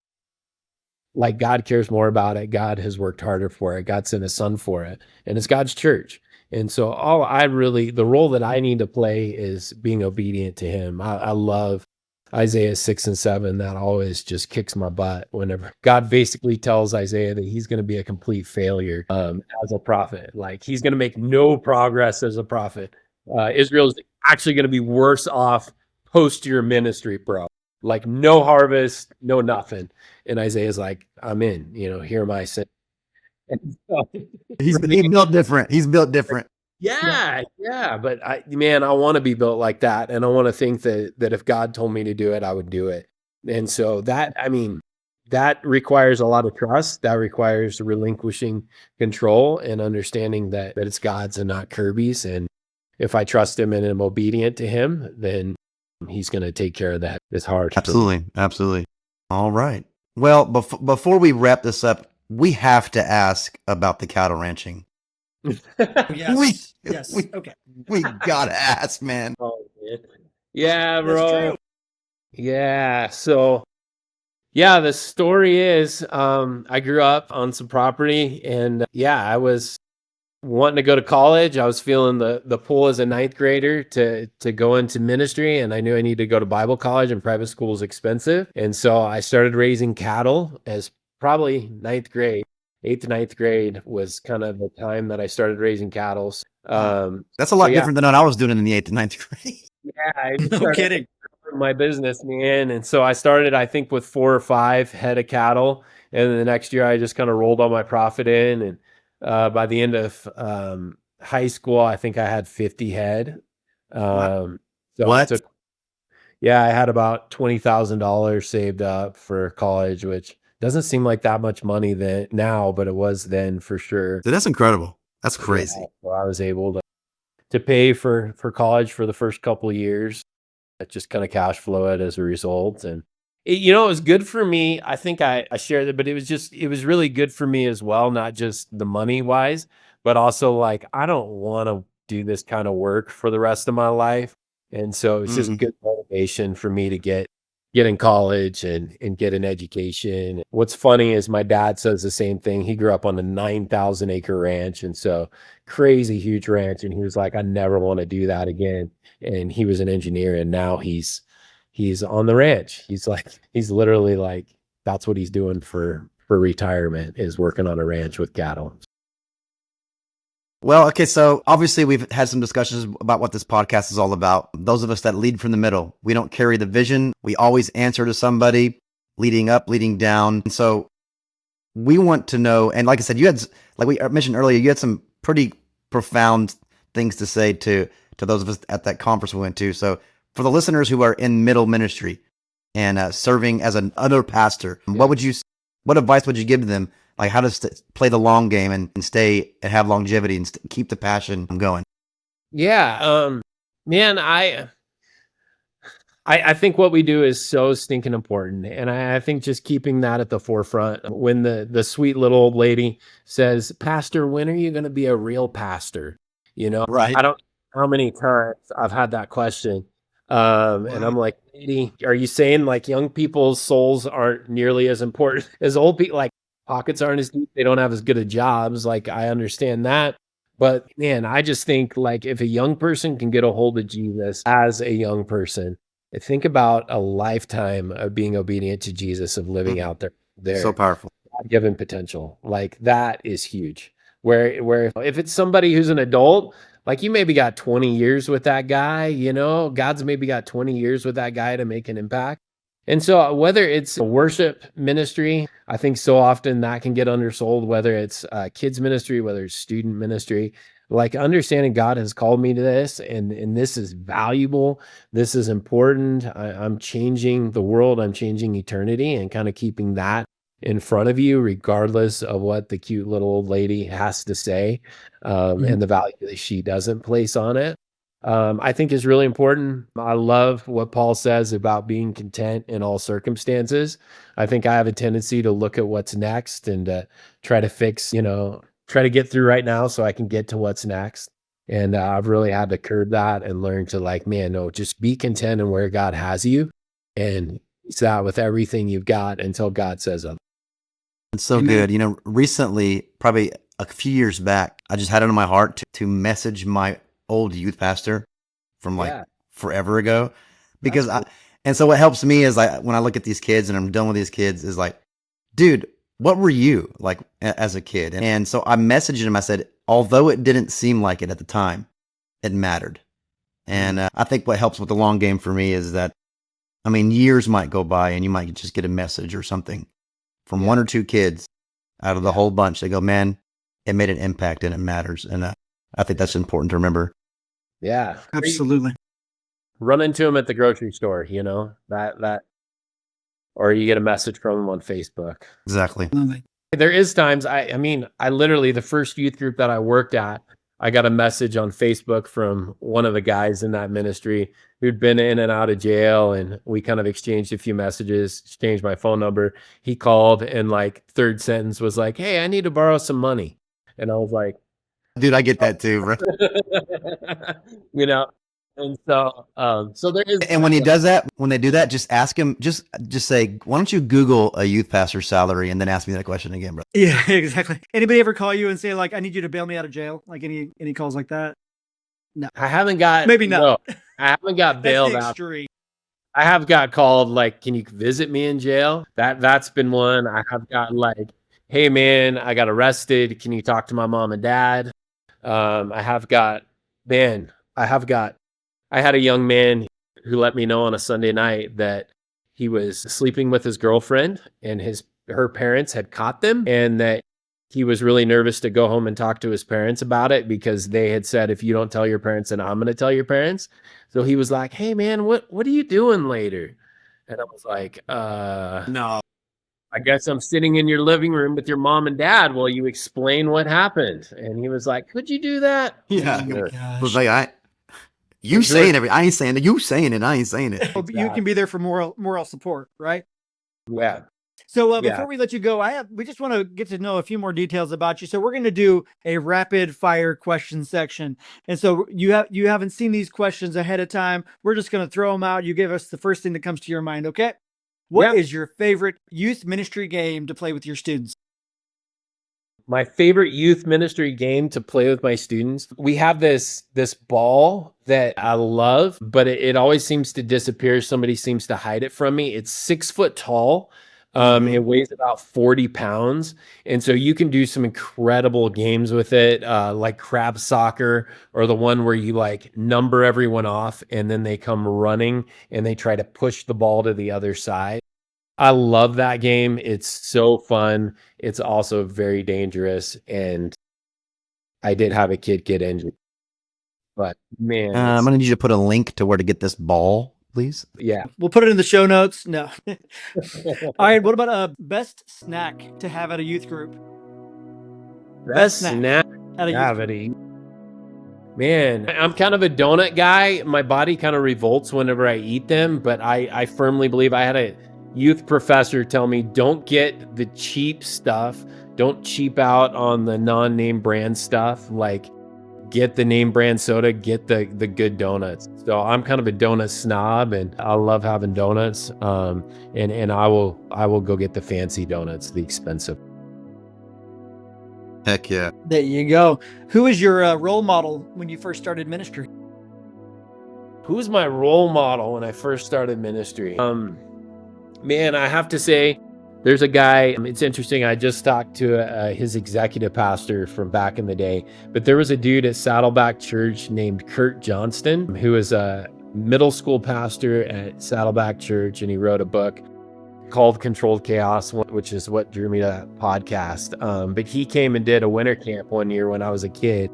Speaker 3: like God cares more about it. God has worked harder for it. God sent his son for it. And it's God's church. And so the role that I need to play is being obedient to him. I love Isaiah 6 and 7. That always just kicks my butt whenever God basically tells Isaiah that he's going to be a complete failure as a prophet. Like he's going to make no progress as a prophet. Israel's actually going to be worse off post your ministry, bro. Like no harvest, no nothing. And Isaiah's like, I'm in, hear my sin. And so,
Speaker 2: He's
Speaker 3: for me,
Speaker 2: built different. He's built different.
Speaker 3: Yeah, but I want to be built like that, and I want to think that if God told me to do it, I would do it. And so that requires a lot of trust. That requires relinquishing control and understanding that it's God's and not Kirby's. And if I trust him and am obedient to him, then he's going to take care of that. It's hard.
Speaker 2: Absolutely. Absolutely. All right. Well, before we wrap this up, we have to ask about the cattle ranching.
Speaker 1: Yes.
Speaker 2: We,
Speaker 1: Yes.
Speaker 2: we,
Speaker 1: Okay.
Speaker 2: we gotta ask, man.
Speaker 3: Oh, man. Yeah,
Speaker 1: That's
Speaker 3: bro.
Speaker 1: true.
Speaker 3: Yeah. So yeah, the story is I grew up on some property and I was wanting to go to college. I was feeling the pull as a ninth grader to go into ministry, and I knew I needed to go to Bible college, and private school was expensive. And so I started raising cattle as probably ninth grade. Eighth to ninth grade was kind of the time that I started raising cattle.
Speaker 2: That's a lot different than what I was doing in the 8th to 9th grade.
Speaker 3: Yeah, I just
Speaker 1: No
Speaker 3: started
Speaker 1: kidding.
Speaker 3: my business, man. And so I started, I think, with 4 or 5 head of cattle. And then the next year I just kind of rolled all my profit in. And by the end of high school, I think I had 50 head. So
Speaker 2: What?
Speaker 3: I had about $20,000 saved up for college, which doesn't seem like that much money now, but it was then for sure.
Speaker 2: Dude, that's incredible. That's
Speaker 3: Yeah,
Speaker 2: crazy.
Speaker 3: so I was able to pay for college for the first couple of years. It just kind of cash flow it as a result. And it was good for me. I think I shared it, but it was really good for me as well, not just the money wise, but also like, I don't want to do this kind of work for the rest of my life. And so it's just good motivation for me to get in college and get an education. What's funny is my dad says the same thing. He grew up on a 9,000 acre ranch. And so crazy huge ranch. And he was like, I never want to do that again. And he was an engineer, and now he's on the ranch. He's literally like, that's what he's doing for retirement, is working on a ranch with cattle.
Speaker 2: Well, okay, so obviously we've had some discussions about what this podcast is all about. Those of us that lead from the middle, we don't carry the vision. We always answer to somebody, leading up, leading down. And so we want to know, and like I said, like we mentioned earlier, you had some pretty profound things to say to those of us at that conference we went to. So for the listeners who are in middle ministry and serving as an other pastor, what advice would you give to them? Like how to play the long game and stay and have longevity and keep the passion going?
Speaker 3: Yeah. Man, I think what we do is so stinking important. And I think just keeping that at the forefront. When the sweet little old lady says, Pastor, when are you going to be a real pastor?
Speaker 2: Right.
Speaker 3: I don't know how many times I've had that question. And I'm like, lady, are you saying like young people's souls aren't nearly as important as old people? Like pockets aren't as deep. They don't have as good of jobs. Like I understand that. But man, I just think like if a young person can get a hold of Jesus as a young person, think about a lifetime of being obedient to Jesus, of living out their
Speaker 2: So powerful.
Speaker 3: God-given potential. Like that is huge. Where if it's somebody who's an adult, like you maybe got 20 years with that guy, God's maybe got 20 years with that guy to make an impact. And so whether it's a worship ministry, I think so often that can get undersold, whether it's kids ministry, whether it's student ministry, like understanding God has called me to this and this is valuable. This is important. I'm changing the world. I'm changing eternity, and kind of keeping that in front of you, regardless of what the cute little old lady has to say, and the value that she doesn't place on it. I think is really important. I love what Paul says about being content in all circumstances. I think I have a tendency to look at what's next and try to fix, try to get through right now so I can get to what's next. And I've really had to curb that and learn to like, man, no, just be content in where God has you, and use that with everything you've got until God says otherwise.
Speaker 2: It's so good. Recently, probably a few years back, I just had it on my heart to message my old youth pastor from like forever ago, because and so what helps me is when I look at these kids and I'm done with these kids is like, dude, what were you like as a kid? And so I messaged him. I said, although it didn't seem like it at the time, it mattered. And I think what helps with the long game for me is that, I mean, years might go by and you might just get a message or something from one or two kids out of the whole bunch. They go, man, it made an impact and it matters. And I think that's important to remember.
Speaker 3: Yeah.
Speaker 1: Absolutely.
Speaker 3: Run into them at the grocery store, or you get a message from them on Facebook.
Speaker 2: Exactly.
Speaker 3: There is times I mean, I literally, the first youth group that I worked at, I got a message on Facebook from one of the guys in that ministry who'd been in and out of jail, and we kind of exchanged a few messages, exchanged my phone number. He called, and like third sentence was like, "Hey, I need to borrow some money." And I was like,
Speaker 2: Dude, I get that too, bro.
Speaker 3: you know, and so there is.
Speaker 2: And when he does that, when they do that, just ask him, just say, why don't you Google a youth pastor's salary and then ask me that question again, bro?
Speaker 1: Yeah, exactly. Anybody ever call you and say like, I need you to bail me out of jail? Like any calls like that? No.
Speaker 3: I haven't got,
Speaker 1: Maybe not.
Speaker 3: no, I haven't got
Speaker 1: That's
Speaker 3: bailed
Speaker 1: the
Speaker 3: out.
Speaker 1: extreme.
Speaker 3: I have got called like, "Can you visit me in jail?" That's been one. I have got like, "Hey man, I got arrested. Can you talk to my mom and dad?" I have got, man, I had a young man who let me know on a Sunday night that he was sleeping with his girlfriend and her parents had caught them, and that he was really nervous to go home and talk to his parents about it because they had said, "If you don't tell your parents, then I'm going to tell your parents." So he was like, "Hey man, what are you doing later?" And I was like,
Speaker 2: No.
Speaker 3: "I guess I'm sitting in your living room with your mom and dad while you explain what happened." And he was like, "Could you do that?"
Speaker 2: Yeah.
Speaker 3: Sure.
Speaker 2: Was like, you saying everything. I ain't saying it. You saying it. I ain't saying it.
Speaker 1: You can be there for moral support, right?
Speaker 3: Yeah.
Speaker 1: So
Speaker 3: Yeah.
Speaker 1: before we let you go, we just want to get to know a few more details about you. So we're going to do a rapid fire question section. And so you haven't seen these questions ahead of time. We're just going to throw them out. You give us the first thing that comes to your mind. Okay. What is your favorite youth ministry game to play with your students?
Speaker 3: My favorite youth ministry game to play with my students. We have this ball that I love, but it always seems to disappear. Somebody seems to hide it from me. It's 6 foot tall. It weighs about 40 pounds. And so you can do some incredible games with it, like crab soccer, or the one where you like number everyone off and then they come running and they try to push the ball to the other side. I love that game. It's so fun. It's also very dangerous. And I did have a kid get injured. But man,
Speaker 2: I'm going to need you to put a link to where to get this ball, please.
Speaker 3: yeah.
Speaker 1: We'll put it in the show notes. No. All right. What about a best snack to have at a youth group?
Speaker 3: Best snack
Speaker 1: at a youth group.
Speaker 3: Man, I'm kind of a donut guy. My body kind of revolts whenever I eat them, but I firmly believe, I had a youth professor tell me, don't get the cheap stuff. Don't cheap out on the non-name brand stuff. Like, get the name brand soda, get the good donuts. So I'm kind of a donut snob, and I love having donuts. And I will go get the fancy donuts, the expensive.
Speaker 2: Heck yeah.
Speaker 1: There you go. Who was your role model when you first started ministry?
Speaker 3: Who was my role model when I first started ministry? Man, I have to say, there's a guy, it's interesting, I just talked to his executive pastor from back in the day, but there was a dude at Saddleback Church named Kurt Johnston, who was a middle school pastor at Saddleback Church, and he wrote a book called Controlled Chaos, which is what drew me to that podcast. But he came and did a winter camp one year when I was a kid,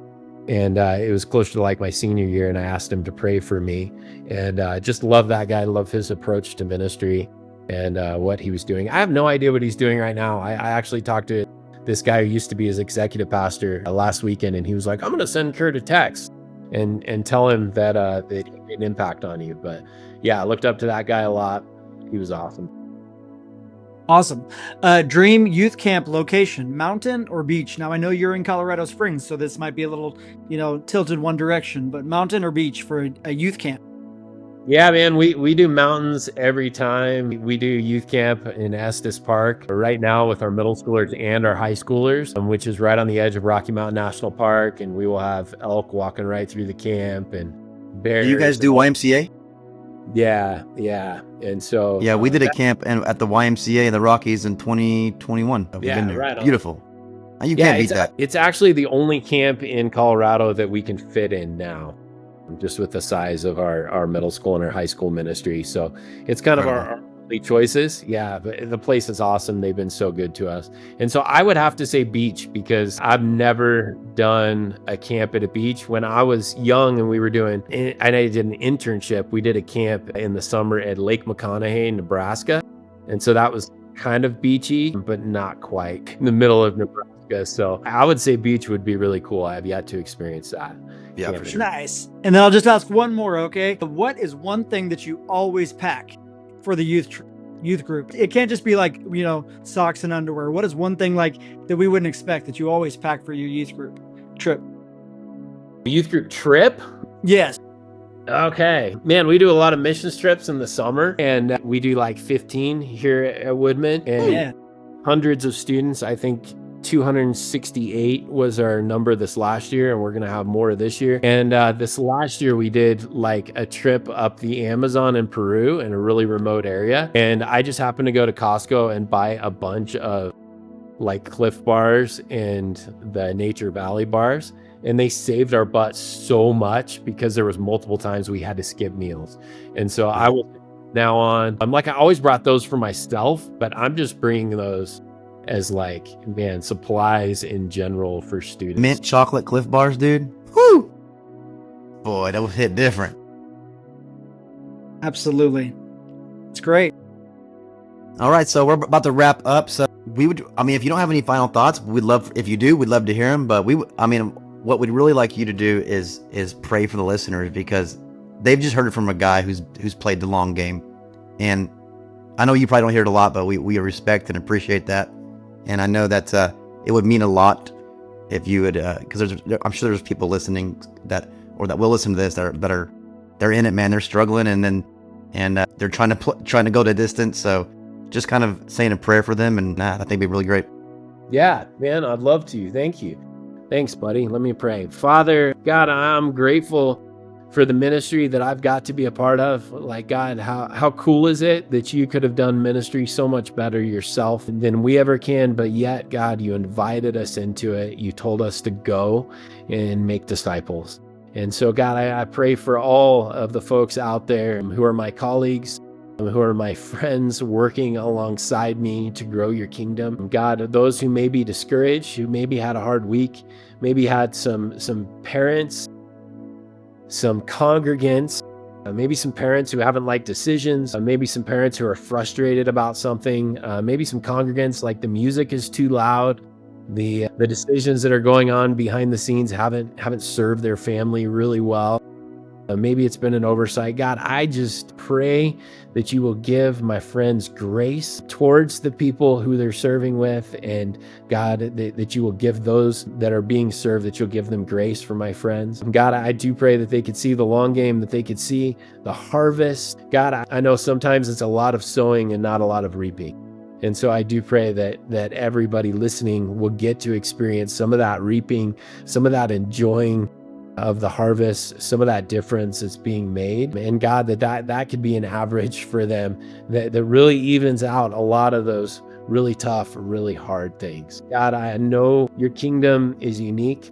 Speaker 3: and it was closer to like my senior year, and I asked him to pray for me, and just love that guy, love his approach to ministry and what he was doing. I have no idea what he's doing right now. I actually talked to this guy who used to be his executive pastor last weekend, and he was like, "I'm going to send Kurt a text and tell him that he made an impact on you." But yeah, I looked up to that guy a lot. He was awesome.
Speaker 1: Awesome. Dream youth camp location, mountain or beach? Now, I know you're in Colorado Springs, so this might be a little, tilted one direction, but mountain or beach for a youth camp?
Speaker 3: Yeah, man, we do mountains every time. We do youth camp in Estes Park right now with our middle schoolers and our high schoolers, which is right on the edge of Rocky Mountain National Park. And we will have elk walking right through the camp and bears.
Speaker 2: Do you guys do YMCA?
Speaker 3: Yeah. And so
Speaker 2: yeah, we did a camp at the YMCA in the Rockies in 2021.
Speaker 3: Yeah, right on.
Speaker 2: Beautiful. You can't beat that.
Speaker 3: It's actually the only camp in Colorado that we can fit in now, just with the size of our middle school and our high school ministry. So it's kind of our choices. Yeah, but the place is awesome. They've been so good to us. And so I would have to say beach, because I've never done a camp at a beach. When I was young and we were doing, and I did an internship, we did a camp in the summer at Lake McConaughey, Nebraska. And so that was kind of beachy, but not quite in the middle of Nebraska. So I would say beach would be really cool. I have yet to experience that.
Speaker 2: Yeah, for
Speaker 3: camping.
Speaker 2: sure.
Speaker 1: Nice. And then I'll just ask one more, okay? What is one thing that you always pack for the youth group? It can't just be like, socks and underwear. What is one thing like that we wouldn't expect that you always pack for your youth group trip?
Speaker 3: Youth group trip?
Speaker 1: Yes.
Speaker 3: Okay. Man, we do a lot of mission trips in the summer, and we do like 15 here at Woodman, and
Speaker 1: Yeah.
Speaker 3: hundreds of students. I think 268 was our number this last year, and we're going to have more this year. And this last year, we did like a trip up the Amazon in Peru in a really remote area. And I just happened to go to Costco and buy a bunch of like Cliff bars and the Nature Valley bars. And they saved our butts so much, because there was multiple times we had to skip meals. And so I will now on, I always brought those for myself, but I'm just bringing those as like, man, supplies in general for students.
Speaker 2: Mint chocolate Cliff bars, dude. Woo! Boy, that would hit different.
Speaker 1: Absolutely. It's great.
Speaker 2: All right, so we're about to wrap up. So if you don't have any final thoughts, we'd love to hear them. But what we'd really like you to do is pray for the listeners, because they've just heard it from a guy who's played the long game. And I know you probably don't hear it a lot, but we respect and appreciate that. And I know that it would mean a lot if you would, because I'm sure there's people listening that will listen to this they're in it, man. They're struggling, and they're trying to go the distance. So just kind of saying a prayer for them, and I think it'd be really great.
Speaker 3: Yeah, man, I'd love to. Thank you. Thanks, buddy. Let me pray. Father, God, I'm grateful for the ministry that I've got to be a part of. Like, God, how cool is it that you could have done ministry so much better yourself than we ever can, but yet, God, you invited us into it. You told us to go and make disciples. And so, God, I pray for all of the folks out there who are my colleagues, who are my friends working alongside me to grow your kingdom. God, those who may be discouraged, who maybe had a hard week, maybe had some parents, some congregants, maybe some parents who haven't liked decisions, maybe some parents who are frustrated about something, maybe some congregants like the music is too loud, the decisions that are going on behind the scenes haven't served their family really well. Maybe it's been an oversight. God, I just pray that you will give my friends grace towards the people who they're serving with. And God, that you will give those that are being served, that you'll give them grace for my friends. And God, I do pray that they could see the long game, that they could see the harvest. God, I know sometimes it's a lot of sowing and not a lot of reaping. And so I do pray that everybody listening will get to experience some of that reaping, some of that enjoying of the harvest, some of that difference that's being made. And God, that could be an average for them that really evens out a lot of those really tough, really hard things. God, I know your kingdom is unique.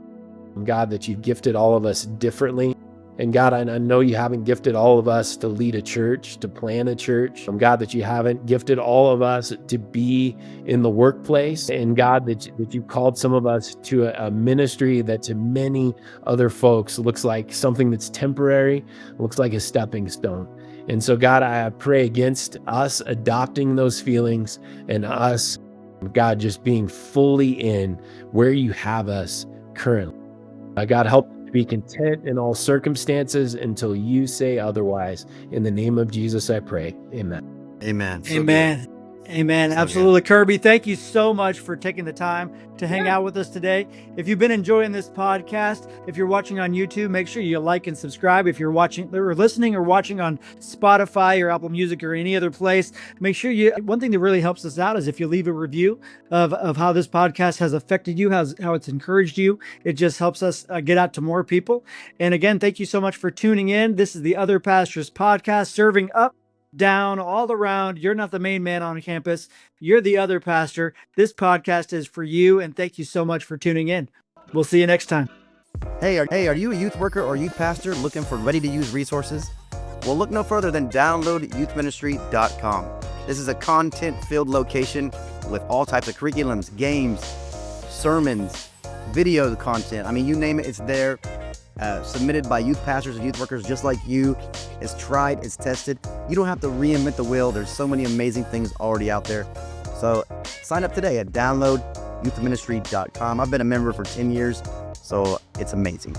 Speaker 3: God, that you've gifted all of us differently. And God, I know you haven't gifted all of us to lead a church, to plan a church. God, that you haven't gifted all of us to be in the workplace. And God, that you called some of us to a ministry that to many other folks looks like something that's temporary, looks like a stepping stone. And so God, I pray against us adopting those feelings and us, God, just being fully in where you have us currently. God, help to be content in all circumstances until you say otherwise. In the name of Jesus, I pray. Amen.
Speaker 2: Amen. So
Speaker 1: Amen.
Speaker 2: good.
Speaker 1: Amen.
Speaker 2: So
Speaker 1: Absolutely. Kirby, thank you so much for taking the time to hang out with us today. If you've been enjoying this podcast, if you're watching on YouTube, make sure you like and subscribe. If you're watching or listening or watching on Spotify or Apple Music or any other place, make sure one thing that really helps us out is if you leave a review of how this podcast has affected you, how it's encouraged you. It just helps us get out to more people. And again, thank you so much for tuning in. This is the Other Pastors Podcast, serving up, down, all around. You're not the main man on campus. You're the other pastor. This podcast is for you, and thank you so much for tuning in. We'll see you next time.
Speaker 2: Hey, are you a youth worker or youth pastor looking for ready-to-use resources? Well, look no further than downloadyouthministry.com. This is a content-filled location with all types of curriculums, games, sermons, video content. I mean, you name it, it's there. Submitted by youth pastors and youth workers just like you. It's tried, it's tested. You don't have to reinvent the wheel. There's so many amazing things already out there. So sign up today at downloadyouthministry.com. I've been a member for 10 years, so it's amazing.